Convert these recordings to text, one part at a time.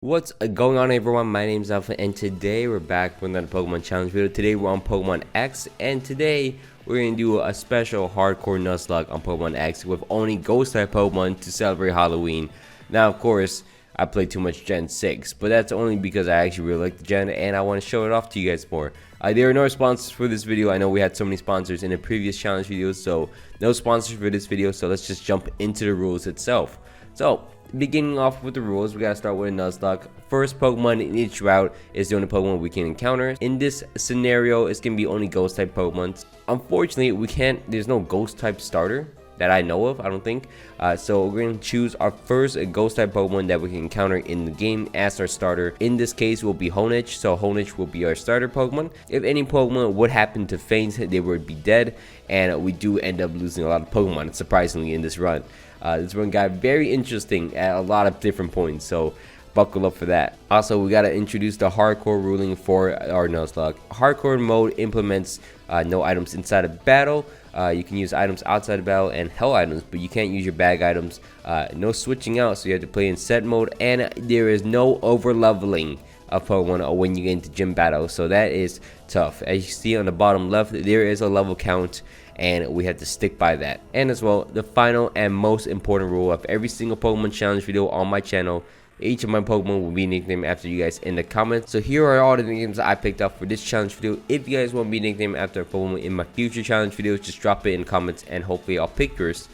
What's going on, everyone? My name is Alpha and today we're back with another Pokemon challenge video. Today we're on Pokemon X and today we're going to do a special hardcore Nuzlocke on Pokemon X with only ghost type Pokemon to celebrate Halloween. Now of course I played too much Gen 6, but that's only because I actually really like the Gen and I want to show it off to you guys more. There are no sponsors for this video. I know we had so many sponsors in the previous challenge videos, so no sponsors for this video, so let's just jump into the rules itself. So beginning off with the rules, we gotta start with a Nuzlocke. First Pokemon in each route is the only Pokemon we can encounter. In this scenario, it's gonna be only ghost type Pokemon. Unfortunately, there's no ghost type starter that I know of, I don't think. So we're gonna choose our first ghost type Pokemon that we can encounter in the game as our starter. In this case, will be Honedge, so Honedge will be our starter Pokemon. If any Pokemon would happen to faint, they would be dead, and we do end up losing a lot of Pokemon, surprisingly, in this run. This one got very interesting at a lot of different points, so buckle up for that. Also, we gotta introduce the hardcore ruling for our Nuzlocke. Hardcore mode implements no items inside of battle. You can use items outside of battle and hell items, but you can't use your bag items. No switching out, so you have to play in set mode, and there is no over leveling of Pokemon when you get into gym battle, so that is tough. As you see on the bottom left, there is a level count, and we have to stick by that. And as well, the final and most important rule of every single Pokemon challenge video on my channel, each of my Pokemon will be nicknamed after you guys in the comments. So here are all the nicknames I picked up for this challenge video. If you guys want to be nicknamed after a Pokemon in my future challenge videos, just drop it in the comments and hopefully I'll pick yours.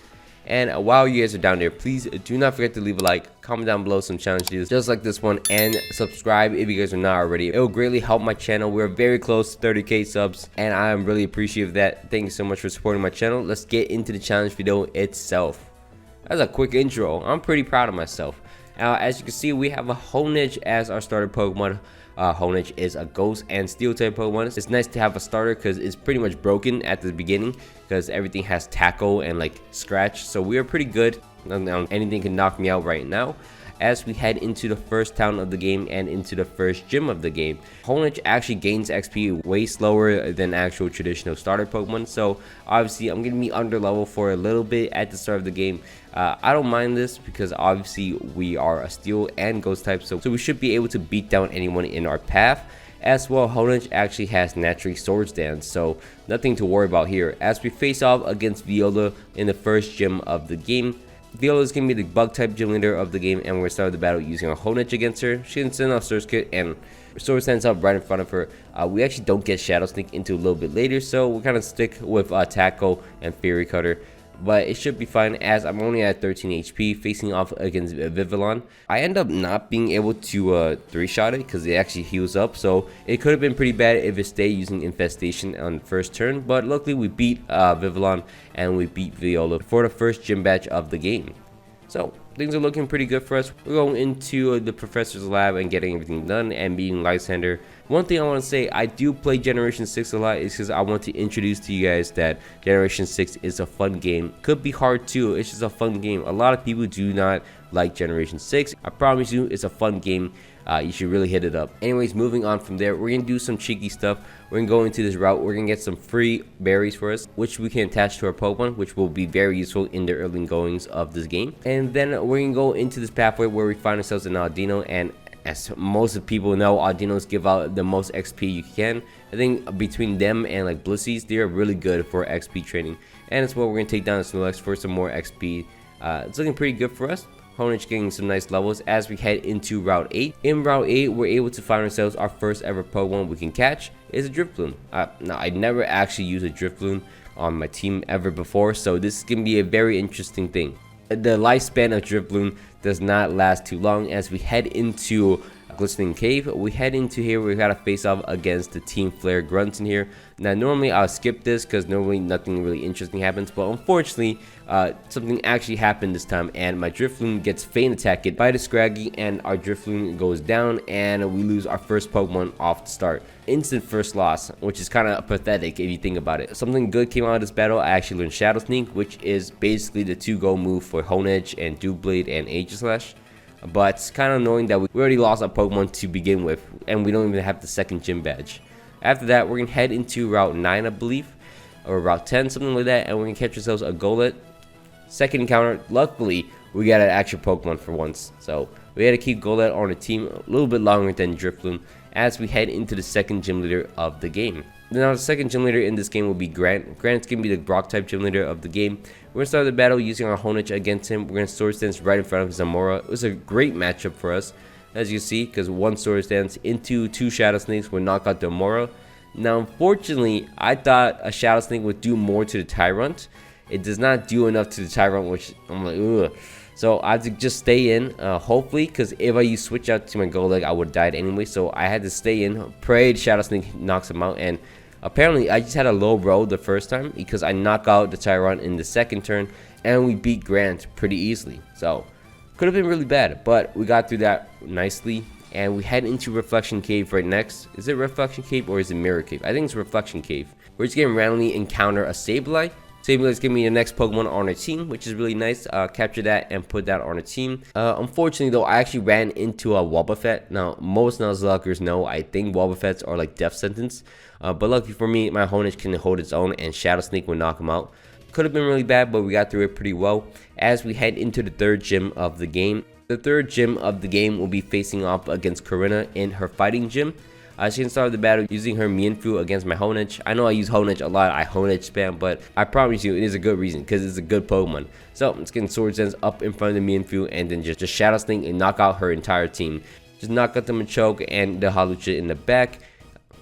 And while you guys are down there, please do not forget to leave a like, comment down below some challenge videos just like this one, and subscribe if you guys are not already. It will greatly help my channel. We're very close to 30k subs, and I am really appreciative of that. Thank you so much for supporting my channel. Let's get into the challenge video itself. That's a quick intro. I'm pretty proud of myself. As you can see, we have a Honedge as our starter Pokemon. Honedge is a ghost and steel type Pokemon. It's nice to have a starter because it's pretty much broken at the beginning because everything has tackle and like scratch, so we are pretty good. Anything can knock me out right now. As we head into the first town of the game and into the first gym of the game, Honedge actually gains XP way slower than actual traditional starter Pokemon, so obviously I'm gonna be under level for a little bit at the start of the game. I don't mind this because obviously we are a steel and ghost type, so we should be able to beat down anyone in our path. As well, Honedge actually has naturally Swords Dance, so nothing to worry about here. As we face off against Viola in the first gym of the game, Viola is going to be the bug type gym leader of the game, and we're going to start the battle using a Honedge against her. She can send off Surge Kit and Sword stands up right in front of her. We actually don't get Shadow Sneak into a little bit later, so we'll kind of stick with Tackle and Fury Cutter. But it should be fine as I'm only at 13 HP facing off against Vivillon. I end up not being able to 3-shot it because it actually heals up, so it could have been pretty bad if it stayed using Infestation on the first turn, but luckily we beat Vivillon and we beat Viola for the first gym badge of the game. So things are looking pretty good for us. We're going into the professor's lab and getting everything done and beating Lysander. One thing I want to say, I do play Generation 6 a lot, is because I want to introduce to you guys that Generation 6 is a fun game. Could be hard too, it's just a fun game. A lot of people do not like Generation 6. I promise you, it's a fun game. You should really hit it up. Anyways, moving on from there, we're gonna do some cheeky stuff. We're gonna go into this route. We're gonna get some free berries for us, which we can attach to our Pokemon, which will be very useful in the early goings of this game. And then we're gonna go into this pathway where we find ourselves in Audino, and as most of people know, Audinos give out the most XP you can. I think between them and like Blissies, they're really good for XP training. And as well, we're gonna take down the Snorlax for some more XP. It's looking pretty good for us. Honedge getting some nice levels as we head into Route 8. In Route 8, we're able to find ourselves our first ever Pokemon we can catch is a Drifloon. Now, I never actually used a Drifloon on my team ever before, so this is going to be a very interesting thing. The lifespan of Drifloon does not last too long. As we head into Glistening Cave, we head into here, we gotta face off against the Team Flare grunts in here. Now normally I'll skip this because normally nothing really interesting happens, but unfortunately something actually happened this time, and my Drifloon gets feint attacked by the Scraggy, and our Drifloon goes down and we lose our first Pokemon off the start. Instant first loss, which is kind of pathetic if you think about it. Something good came out of this battle. I actually learned Shadow Sneak, which is basically the 2-go move for Honedge and Doublade and Aegislash. But it's kind of annoying that we already lost our Pokemon to begin with, and we don't even have the second gym badge. After that, we're going to head into Route 9, I believe, or Route 10, something like that, and we're going to catch ourselves a Golett. Second encounter, luckily, we got an actual Pokemon for once, so We had to keep Golett on the team a little bit longer than Drifloon as we head into the second gym leader of the game. Now the second gym leader in this game will be Grant. Grant's going to be the rock type gym leader of the game. We're going to start the battle using our Honedge against him. We're going to Sword Stance right in front of Zamora. It was a great matchup for us, as you see, because one Sword Stance into 2 Shadow Sneaks would knock out Zamora. Now unfortunately, I thought a Shadow Sneak would do more to the Tyrant. It does not do enough to the Tyrant, which I'm like, ugh. So I had to just stay in, hopefully, because if I use switch out to my Golett, I would have died anyway. So I had to stay in, prayed Shadow Sneak knocks him out, and apparently I just had a low roll the first time because I knocked out the Tyrant in the second turn, and we beat Grant pretty easily. So could have been really bad, but we got through that nicely, and we head into Reflection Cave right next. Is it Reflection Cave or is it Mirror Cave? I think it's Reflection Cave. We're just gonna randomly encounter a Sableye. Sableye's giving me the next Pokemon on our team, which is really nice. Capture that and put that on our team. Unfortunately though, I actually ran into a Wobbuffet. Now, most Nuzlockers know I think Wobbuffets are like death sentence. But luckily for me, my Honedge can hold its own and Shadow Sneak would knock him out. Could have been really bad, but we got through it pretty well. As we head into the third gym of the game. The third gym of the game will be facing off against Corinna in her fighting gym. She can start the battle using her Mienfoo against my Honedge. I know I use Honedge a lot, I Honedge spam, but I promise you it is a good reason because it's a good Pokemon. So I'm just getting Sword Sense up in front of the Mienfoo and then just Shadow Sneak and knock out her entire team. Just knock out the Machoke and the Hawlucha in the back.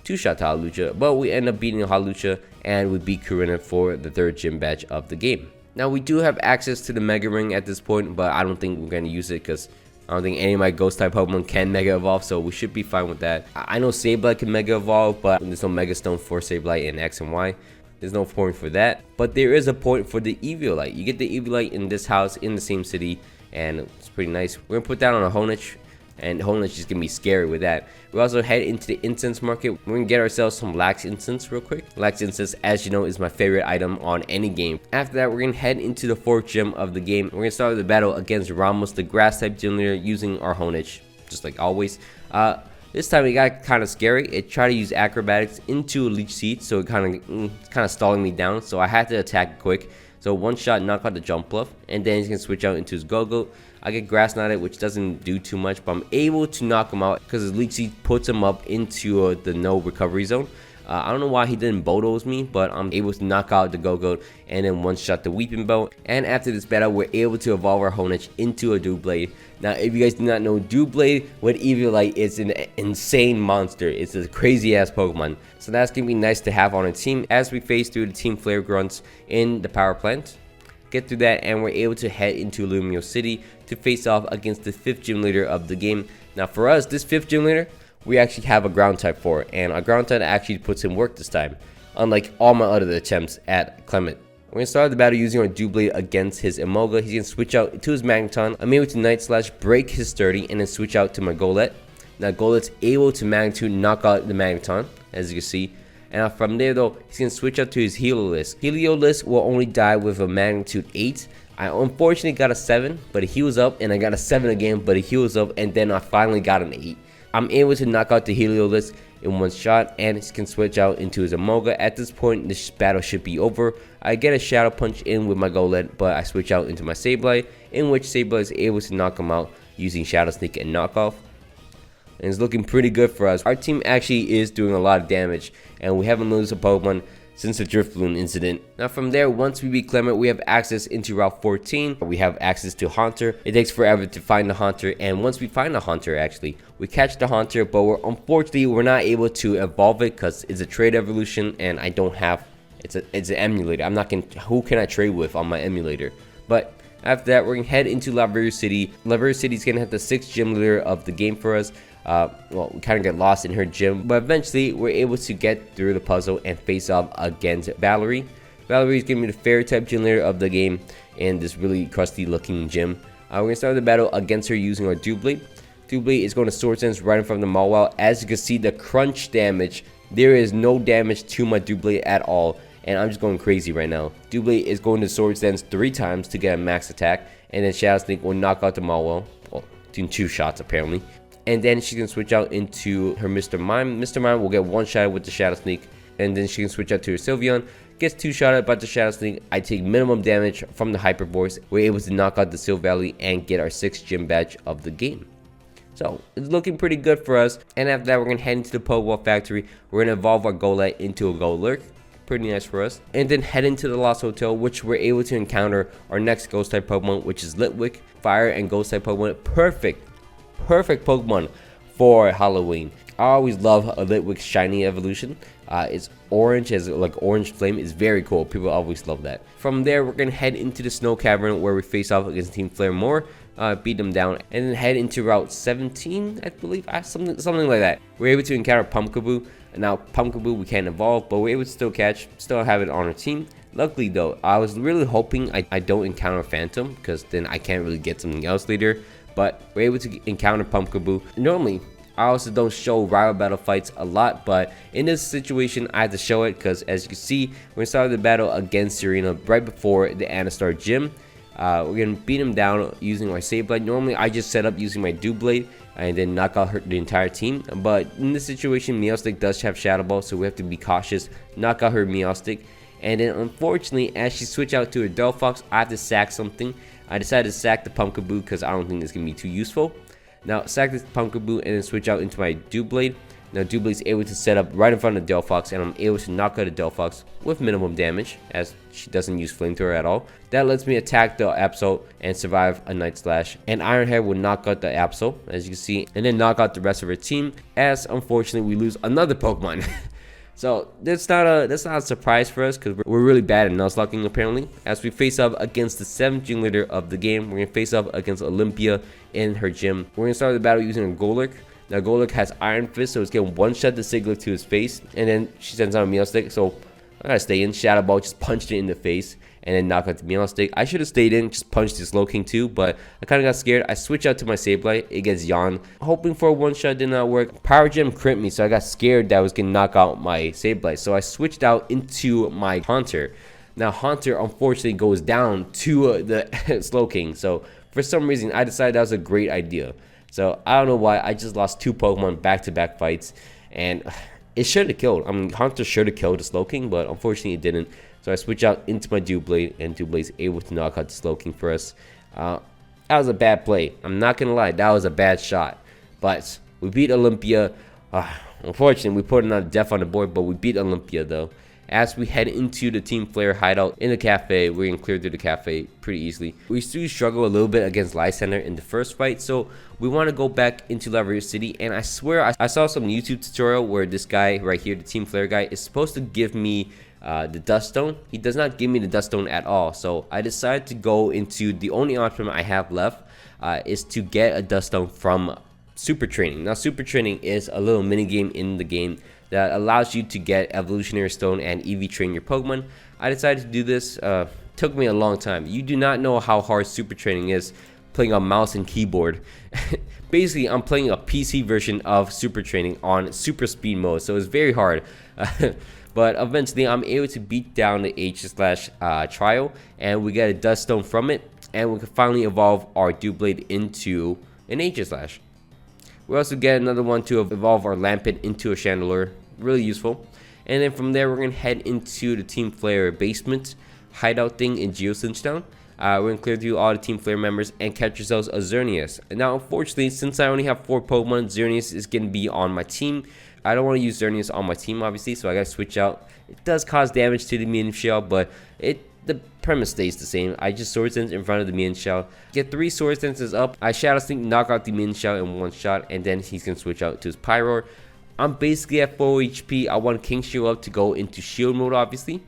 2-shot to Hawlucha, but we end up beating Hawlucha and we beat Corinna for the third gym badge of the game. Now we do have access to the Mega Ring at this point, but I don't think we're going to use it because I don't think any of my ghost type Pokemon can Mega Evolve, so we should be fine with that. I know Sableye can Mega Evolve, but there's no Mega Stone for Sableye in X and Y. There's no point for that, but there is a point for the Eviolite. You get the Eviolite in this house in the same city, and it's pretty nice. We're gonna put that on a Honedge, and Honedge is gonna be scary with that. We also head into the incense market. We're gonna get ourselves some Lax Incense real quick. Lax Incense, as you know, is my favorite item on any game. After that, we're gonna head into the fourth gym of the game. We're gonna start the battle against Ramos, the grass type gym leader, using our Honedge, just like always. This time it got kind of scary. It tried to use acrobatics into a Leech Seed, so it kind of stalling me down. So I had to attack quick. So one shot knock out the jump bluff, and then he's gonna switch out into his Go-Go. I get Grass Knotted, which doesn't do too much, but I'm able to knock him out because his Leech Seed puts him up into the no recovery zone. I don't know why he didn't Bulldoze me, but I'm able to knock out the Go-Go and then one shot the Weeping Belt. And after this battle, we're able to evolve our Honedge into a Doublade. Now, if you guys do not know, Doublade with Eviolite is an insane monster. It's a crazy ass Pokemon. So that's gonna be nice to have on a team as we face through the Team Flare Grunts in the power plant. Get through that and we're able to head into Lumio City to face off against the 5th gym leader of the game. Now for us, this 5th gym leader, we actually have a ground type for, and our ground type actually puts in work this time, unlike all my other attempts at Clement. We're going to start the battle using our Doublade against his Emolga. He's going to switch out to his Magneton. I'm able to Night Slash, break his sturdy, and then switch out to my Golett. Now Golett's able to Magnitude knock out the Magneton, as you can see. And from there though, he's going to switch out to his Heliolisk. Heliolisk will only die with a Magnitude 8. I unfortunately got a 7, but it heals up, and I got a 7 again, but it heals up, and then I finally got an 8. I'm able to knock out the Heliolisk in one shot, and he can switch out into his Emolga. At this point, this battle should be over. I get a Shadow Punch in with my Golett, but I switch out into my Sableye, in which Sableye is able to knock him out using Shadow Sneak and Knockoff. And it's looking pretty good for us. Our team actually is doing a lot of damage, and we haven't lost a Pokemon since the Drifloon incident. Now from there, once we beat Clement, we have access into Route 14. We have access to Haunter. It takes forever to find the Haunter, and once we find the Haunter, actually, we catch the Haunter, but unfortunately we're not able to evolve it because it's a trade evolution, and I don't have, it's an emulator. I'm not gonna, who can I trade with on my emulator? But after that, we're gonna head into Laveru City. Laveru City is gonna have the 6th gym leader of the game for us. Well, we kind of get lost in her gym, but eventually we're able to get through the puzzle and face off against Valerie. Valerie is giving me the fairy type gym leader of the game in this really crusty looking gym. We're going to start the battle against her using our Doublade. Doublade is going to Sword Sense right in front of the Mawile. As you can see, the crunch damage, there is no damage to my Doublade at all, and I'm just going crazy right now. Doublade is going to Sword Sense 3 times to get a max attack, and then Shadow Sneak will knock out the Mawile, well, doing 2 shots apparently. And then she can switch out into her Mr. Mime. Mr. Mime will get 1 shot with the Shadow Sneak. And then she can switch out to her Sylveon. Gets 2 shot by the Shadow Sneak. I take minimum damage from the Hyper Voice. We're able to knock out the Silvally and get our 6th gym badge of the game. So it's looking pretty good for us. And after that, we're going to head into the Pokeball Factory. We're going to evolve our Golett into a Golurk. Pretty nice for us. And then head into the Lost Hotel, which we're able to encounter our next Ghost type Pokemon, which is Litwick. Fire and Ghost type Pokemon. Perfect Pokemon for Halloween. I always love a Litwick shiny evolution. It's orange, has like orange flame. It's very cool. People always love that. From there, we're gonna head into the Snow Cavern where we face off against Team Flare more, beat them down, and then head into Route 17, I believe, something like that. We're able to encounter Pumpkaboo. Now Pumpkaboo we can't evolve, but we're able to still catch, still have it on our team. Luckily though, I was really hoping I don't encounter Phantom, because then I can't really get something else later. But we're able to encounter Pumpkaboo. Normally, I also don't show rival battle fights a lot, but in this situation, I had to show it because, as you can see, we're starting the battle against Serena right before the Anastar Gym. We're going to beat him down using my Sableye. Normally, I just set up using my Doublade and then knock out the entire team. But in this situation, Meowstic does have Shadow Ball, so we have to be cautious, knock out her Meowstic. And then, unfortunately, as she switched out to her Delphox, I have to sack something. I decided to sack the Pumpkaboo because I don't think it's going to be too useful. Now, sack this Pumpkaboo and then switch out into my Doublade. Now, Doublade's able to set up right in front of Delphox, and I'm able to knock out a Delphox with minimum damage, as she doesn't use Flamethrower at all. That lets me attack the Absol and survive a Night Slash. And Ironhead will knock out the Absol, as you can see, and then knock out the rest of her team, as unfortunately we lose another Pokemon. So that's not a surprise for us, because we're really bad at Nuzlocking apparently. As we face up against the 7th gym leader of the game, we're gonna face up against Olympia in her gym. We're gonna start the battle using a Golurk. Now Golurk has Iron Fist, so it's getting one shot the Siglet to his face, and then she sends out a Meowstic. So I gotta stay in. Shadow Ball just punched it in the face, and then knock out the Meowstic. I should have stayed in, just punched this Slowking too, but I kind of got scared. I switched out to my Sableye. It gets Yawn. Hoping for a one shot did not work. Power Gem crimped me, so I got scared that I was gonna knock out my Sableye. So I switched out into my Haunter. Now Haunter unfortunately goes down to the Slowking. So for some reason, I decided that was a great idea. So I don't know why. I just lost 2 Pokemon back-to-back fights, and it should have killed. I mean, Haunter should have killed the Slowking, but unfortunately it didn't. So I switch out into my Doublade, and Doublade's able to knock out the Slowking for us. That was a bad play. I'm not gonna lie, that was a bad shot. But we beat Olympia. Unfortunately, we put another death on the board, but we beat Olympia though. As we head into the Team Flare hideout in the cafe, we can clear through the cafe pretty easily. We still struggle a little bit against Lysander in the first fight, so we want to go back into Laverier City. And I swear I saw some YouTube tutorial where this guy right here, the Team Flare guy, is supposed to give me the Dust Stone. He does not give me the Dust Stone at all, so I decided to go into the only option I have left, is to get a Dust Stone from Super Training. Now Super Training is a little mini game in the game that allows you to get Evolutionary Stone and EV train your Pokemon. I decided to do this. Took me a long time. You do not know how hard Super Training is playing on mouse and keyboard. Basically, I'm playing a PC version of Super Training on super speed mode, so it's very hard. But eventually, I'm able to beat down the H/slash trial, and we get a Dust Stone from it, and we can finally evolve our Doublade into an H/slash. We also get another one to evolve our Lampent into a Chandelure. Really useful. And then from there, we're going to head into the Team Flare basement hideout thing in Geosynch Town. We're going to clear through all the Team Flare members and catch ourselves a Xerneas. Now, unfortunately, since I only have 4 Pokemon, Xerneas is going to be on my team. I don't want to use Xerneas on my team, obviously, so I got to switch out. It does cause damage to the Mean Shell, but the premise stays the same. I just Sword Dance in front of the Mean Shell. Get 3 Sword Dances up. I Shadow Sneak, knock out the Mean Shell in one shot, and then he's going to switch out to his Pyroar. I'm basically at 4 HP. I want King Shield up to go into shield mode, obviously.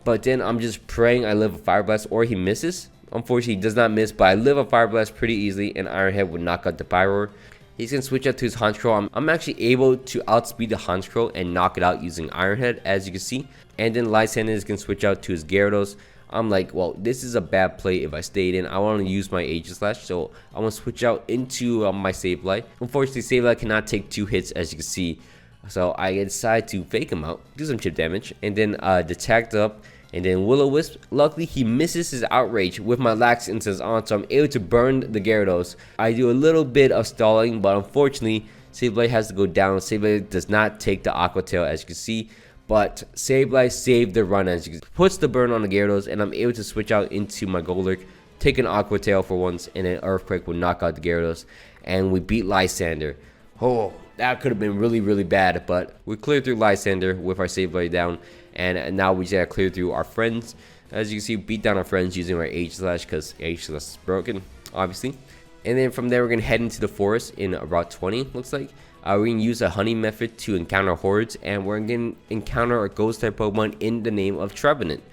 But then I'm just praying I live a Fire Blast or he misses. Unfortunately, he does not miss, but I live a Fire Blast pretty easily, and Ironhead would knock out the Pyroar. He's going to switch out to his Honchkrow. I'm actually able to outspeed the Honchkrow and knock it out using Ironhead, as you can see. And then Lysander is going to switch out to his Gyarados. I'm like, well, this is a bad play if I stayed in. I want to use my H/slash, so I'm going to switch out into my Sableye. Unfortunately, Sableye cannot take 2 hits, as you can see. So I decide to fake him out, do some chip damage, and then detect up, and then Will-O-Wisp. Luckily, he misses his Outrage with my Lax Instance on, so I'm able to burn the Gyarados. I do a little bit of stalling, but unfortunately, Sableye has to go down. Sableye does not take the Aqua Tail, as you can see. But Sableye saved the run, as you can see. Puts the burn on the Gyarados, and I'm able to switch out into my Golurk, take an Aqua Tail for once, and then Earthquake will knock out the Gyarados. and we beat Lysander. Oh, that could have been really bad, but we cleared through Lysander with our save blade down, and now we just gotta clear through our friends. As you can see, beat down our friends using our H slash because H slash is broken, obviously. And then from there, we're gonna head into the forest in Route 20, looks like. We're gonna use a honey method to encounter hordes, and we're gonna encounter our ghost type Pokemon in the name of Trevenant.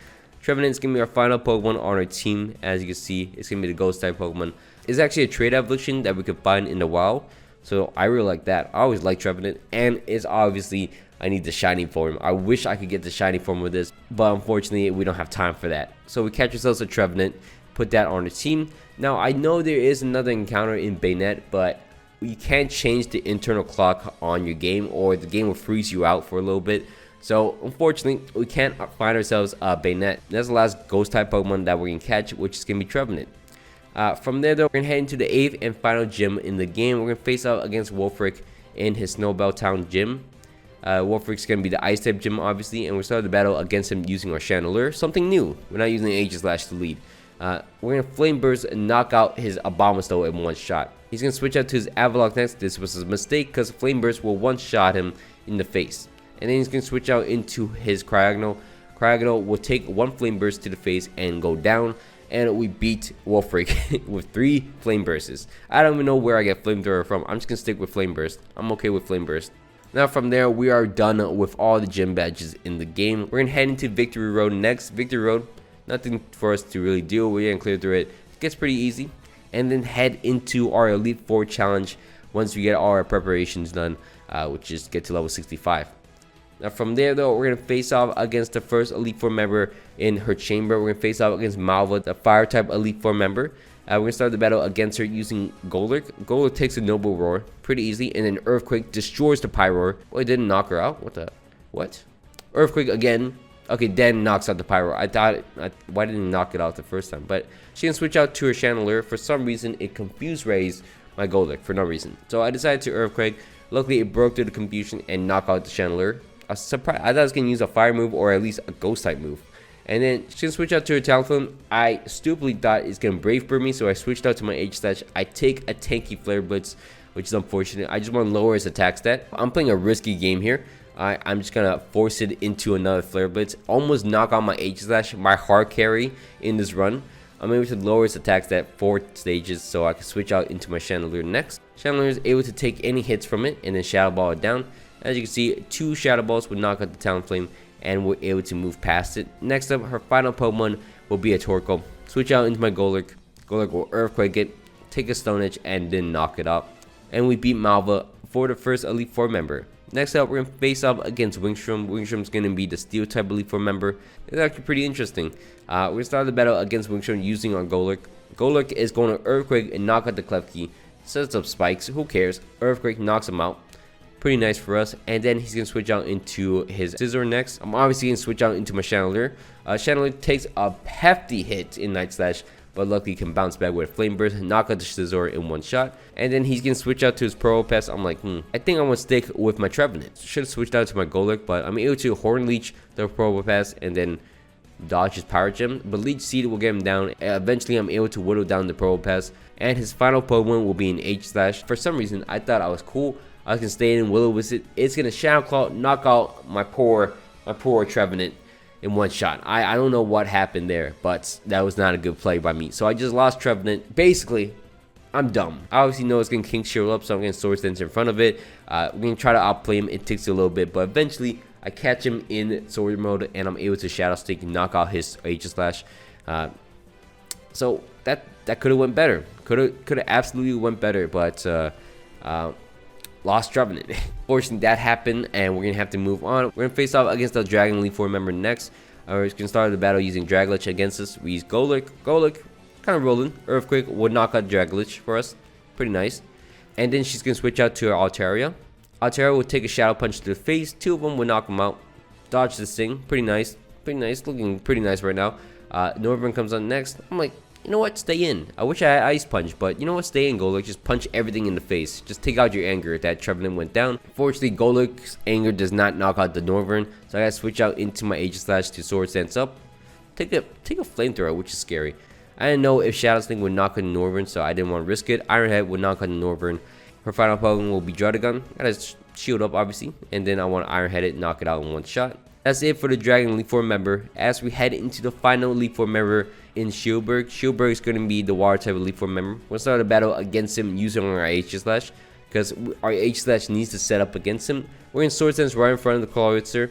Trevenant is gonna be our final Pokemon on our team. As you can see, it's gonna be the ghost type Pokemon. It's actually a trade evolution that we could find in the wild, so I really like that. I always like Trevenant, and it's obviously I need the shiny form. I wish I could get the shiny form with this, but unfortunately we don't have time for that. So we catch ourselves a Trevenant, put that on the team. Now I know there is another encounter in Bayonet, but you can't change the internal clock on your game, or the game will freeze you out for a little bit. So unfortunately, we can't find ourselves a Bayonet. That's the last ghost type Pokemon that we're gonna catch, which is gonna be Trevenant. From there though, we're gonna head into the 8th and final gym in the game. We're gonna face out against Wolfric in his Snowbell Town gym. Wolfric's gonna be the ice type gym, obviously, and we're starting the battle against him using our Chandelure. Something new. We're not using the Aegislash to lead. We're gonna Flame Burst and knock out his Abomasnow in one shot. He's gonna switch out to his Avalok next. This was a mistake because Flame Burst will one shot him in the face. And then he's gonna switch out into his Cryogonal. Cryogonal will take one Flame Burst to the face and go down. And we beat Wolfric with 3 Flame Bursts. I don't even know where I get Flamethrower from. I'm just gonna stick with Flame Burst. I'm okay with Flame Burst. Now from there, we are done with all the gym badges in the game. We're gonna head into Victory Road next. Victory Road, nothing for us to really do. We're gonna clear through it. It gets pretty easy. And then head into our Elite Four challenge once we get all our preparations done, which is get to level 65. Now from there though, we're gonna face off against the first Elite Four member in her chamber. We're gonna face off against Malva, the fire type Elite Four member. We're gonna start the battle against her using Golurk. Golurk takes a Noble Roar, pretty easy, and then Earthquake destroys the Pyroar. Oh, it didn't knock her out. What? Earthquake again. Okay, then knocks out the Pyroar. Why didn't it knock it out the first time? But she can switch out to her Chandelure. For some reason, it confused Raise my Golurk for no reason. So I decided to Earthquake. Luckily, it broke through the confusion and knocked out the Chandelure. I thought I was gonna use a fire move or at least a ghost type move. And then she can switch out to her Talonflame. I stupidly thought it's gonna Brave Bird me, so I switched out to my H-Slash. I take a tanky Flare Blitz, which is unfortunate. I just want to lower his attack stat. I'm playing a risky game here. I'm just gonna force it into another Flare Blitz. Almost knock out my H-Slash, my hard carry in this run. I'm able to lower his attack stat 4 stages, so I can switch out into my Chandelure next. Chandelure is able to take any hits from it and then Shadow Ball it down. As you can see, 2 Shadow Balls would knock out the Talonflame, and we're able to move past it. Next up, her final Pokemon will be a Torkoal. Switch out into my Golurk. Golurk will Earthquake it, take a Stone Edge, and then knock it out. And we beat Malva for the first Elite Four member. Next up, we're going to face off against Wingstrom. Wingstrom's going to be the Steel type Elite Four member. It's actually pretty interesting. We're going to start the battle against Wingstrom using our Golurk. Golurk is going to Earthquake and knock out the Klefki. Sets up spikes, who cares? Earthquake knocks him out. Pretty nice for us. And then he's going to switch out into his Scizor next. I'm obviously going to switch out into my Chandelure. Chandelure takes a hefty hit in Night Slash, but luckily can bounce back with Flame Burst and knock out the Scizor in one shot. And then he's going to switch out to his Probopass. I'm like, I think I'm going to stick with my Trevenant. Should have switched out to my Golurk, but I'm able to Horn Leech the Probopass and then dodge his Power Gem. But Leech Seed will get him down. Eventually, I'm able to whittle down the Probopass. And his final Pokemon will be an H-Slash. For some reason, I thought I was cool. I was gonna stay in Will-O-Wisp. It's gonna Shadow Claw, knock out my poor Trevenant in one shot. I don't know what happened there, but that was not a good play by me. So I just lost Trevenant. Basically, I'm dumb. I obviously know it's gonna King Shield up, so I'm gonna Swords Dance in front of it. We're gonna try to outplay him. It takes a little bit, but eventually I catch him in Sword mode, and I'm able to Shadow Stick and knock out his H-Slash. So that could have went better. Could have absolutely went better, but lost Trevenant. Fortunately, that happened, and we're gonna have to move on. We're gonna face off against the Dragon Elite Four member next. We're gonna start the battle using Draglich against us. We use Golurk. Golurk, kind of rolling. Earthquake would knock out Draglich for us. Pretty nice. And then she's gonna switch out to her Altaria. Altaria will take a Shadow Punch to the face. 2 of them would knock him out. Dodge this thing. Pretty nice. Pretty nice. Looking pretty nice right now. Northern comes on next. I'm like, you know what? Stay in. I wish I had Ice Punch, but you know what? Stay in, Golurk. Just punch everything in the face. Just take out your anger. That Trevenant went down. Fortunately, Golurk's anger does not knock out the Northern, so I gotta switch out into my Aegislash to Swords Dance up. Take a Flamethrower, which is scary. I didn't know if Shadow Sling would knock out the Northern, so I didn't want to risk it. Iron Head would knock out the Northern. Her final Pokemon will be Druddigon. Gotta shield up obviously, and then I want to Iron Head it, knock it out in one shot. That's it for the Dragon Elite Four member. As we head into the final Elite Four member in Shieldberg. Shieldberg is going to be the Water type Elite Four member. We'll start a battle against him using our H-Slash, because our H-Slash needs to set up against him. We're in Sword Dance right in front of the Clawitzer.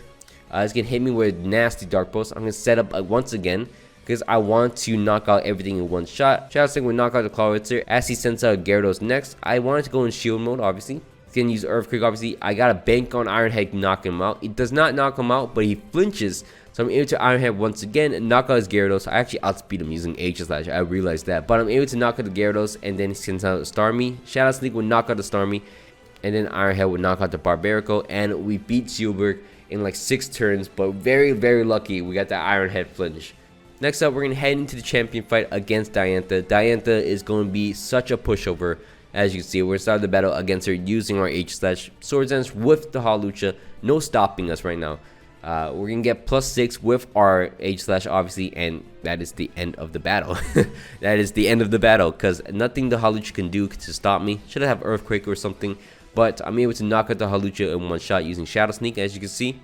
He's going to hit me with nasty Dark Pulse. I'm going to set up once again, because I want to knock out everything in one shot. Shadow Sting will knock out the Clawitzer as he sends out Gyarados next. I wanted to go in shield mode, obviously. He's going to use Earthquake, obviously. I got to bank on Iron Head to knock him out. It does not knock him out, but he flinches. So I'm able to Iron Head once again and knock out his Gyarados. I actually outspeed him using H-Slash. I realized that. But I'm able to knock out the Gyarados, and then he sends out Starmie. Shadow Sneak will knock out the Starmie, and then Iron Head will knock out the Barbarico. And we beat Shieldberg in like 6 turns, but very, very lucky we got that Iron Head flinch. Next up, we're going to head into the champion fight against Diantha. Diantha is going to be such a pushover. As you can see, we're starting the battle against her using our H-Slash Sword Dance with the Hawlucha. No stopping us right now. We're going to get +6 with our H-Slash, obviously, and that is the end of the battle. That is the end of the battle, because nothing the Hawlucha can do to stop me. Should I have Earthquake or something? But I'm able to knock out the Hawlucha in one shot using Shadow Sneak, as you can see.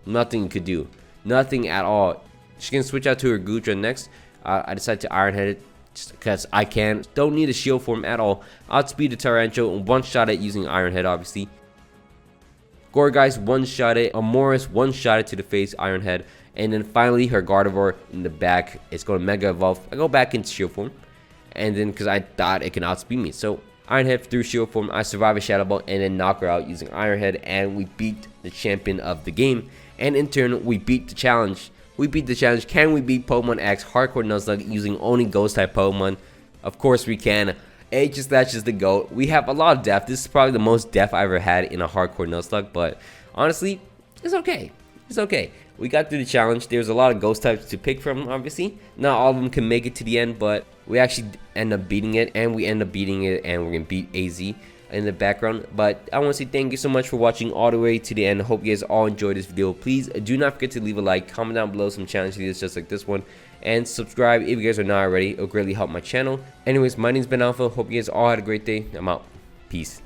Nothing it could do. Nothing at all. She can switch out to her Goodra next. I decided to Iron Head it just because I can. Don't need a shield form at all. Outspeed the Tarancho and one shot it using Iron Head, obviously. Gourgeist one shot it. Amoris one shot it to the face, Iron Head. And then finally her Gardevoir in the back is going to Mega Evolve. I go back into shield form. And then because I thought it can outspeed me. So Iron Head through shield form. I survive a Shadow Ball and then knock her out using Iron Head. And we beat the champion of the game. And in turn, we beat the challenge. We beat the challenge. Can we beat Pokemon X Hardcore Nuzlocke using only Ghost type Pokemon? Of course we can. H-Slash is the GOAT. We have a lot of depth. This is probably the most depth I ever had in a Hardcore Nuzlocke, but honestly, it's okay. It's okay. We got through the challenge. There's a lot of Ghost types to pick from, obviously. Not all of them can make it to the end, but we actually end up beating it, and we end up beating it, and we're going to beat AZ in the background. But I want to say thank you so much for watching all the way to the end. Hope you guys all enjoyed this video. Please do not forget to leave a like, comment down below some challenge videos just like this one, and subscribe if you guys are not already. It'll greatly help my channel. Anyways, my name's Ben Alpha. Hope you guys all had a great day. I'm out. Peace.